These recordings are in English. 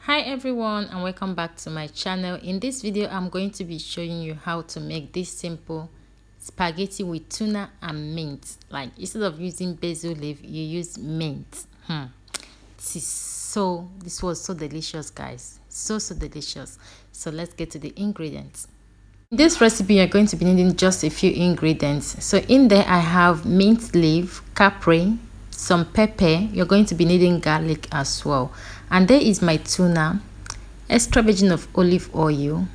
Hi everyone, and welcome back to my channel. In this video I'm going to be showing you how to make this simple spaghetti with tuna and mint. Like, instead of using basil leaf, you use mint. This was so delicious, guys. So delicious. So let's get to the ingredients. In this recipe you're going to be needing just a few ingredients. So in there I have mint leaf, Capperi, some pepper. You're going to be needing garlic as well. And there is my tuna, extra virgin of olive oil,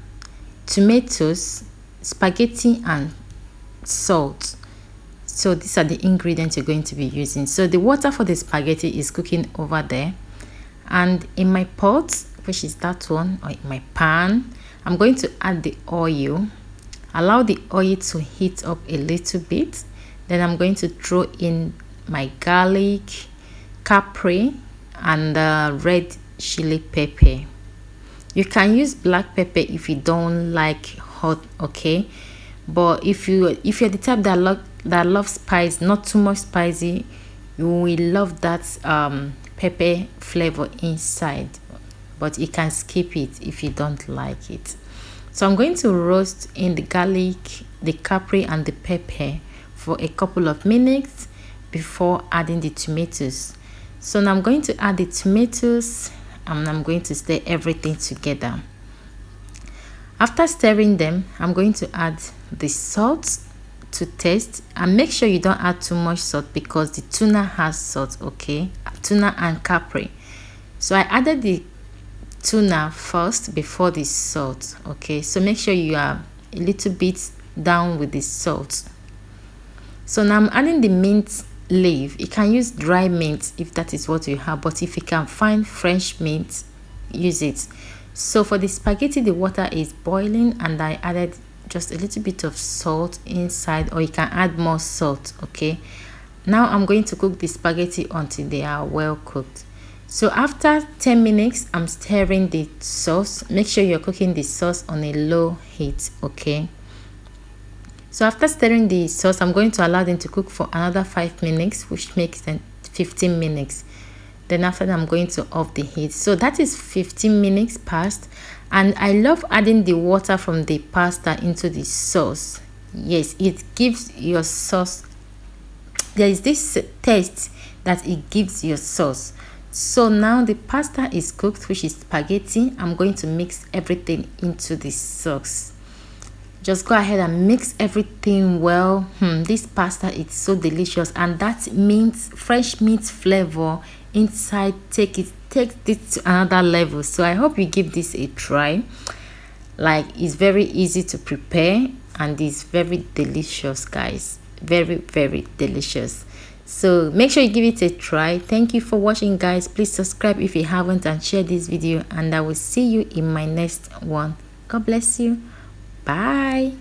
tomatoes, spaghetti, and salt. So these are the ingredients you're going to be using. So the water for the spaghetti is cooking over there, and in my pot, which is that one, or in my pan, I'm going to add the oil. Allow the oil to heat up a little bit. Then I'm going to throw in my garlic, Capperi, and red chili pepper. You can use black pepper if you don't like hot, okay? But if you're the type that loves spice, not too much spicy, you will love that pepper flavor inside. But you can skip it if you don't like it. So I'm going to roast in the garlic, the Capperi, and the pepper for a couple of minutes before adding the tomatoes. So now I'm going to add the tomatoes and I'm going to stir everything together. After stirring them, I'm going to add the salt to taste, and make sure you don't add too much salt because the tuna has salt, okay? Tuna and Capperi. So I added the tuna first before the salt, okay? So make sure you are a little bit down with the salt. So now I'm adding the mint leaf. You can use dry mint if that is what you have, but if you can find fresh mint, use it. So for the spaghetti, the water is boiling and I added just a little bit of salt inside, or you can add more salt, okay? Now I'm going to cook the spaghetti until they are well cooked. So after 10 minutes, I'm stirring the sauce. Make sure you're cooking the sauce on a low heat, okay? So after stirring the sauce, I'm going to allow them to cook for another 5 minutes, which makes them 15 minutes. Then after that, I'm going to off the heat. So that is 15 minutes past. And I love adding the water from the pasta into the sauce. Yes, it gives your sauce, there is this taste that it gives your sauce. So now the pasta is cooked, which is spaghetti. I'm going to mix everything into the sauce. Just go ahead and mix everything well. This pasta is so delicious, and that mint, fresh meat flavor inside, takes it to another level. So I hope you give this a try. Like, it's very easy to prepare and it's very delicious, guys. Very delicious. So make sure you give it a try. Thank you for watching, guys. Please subscribe if you haven't and share this video, and I will see you in my next one. God bless you. Bye.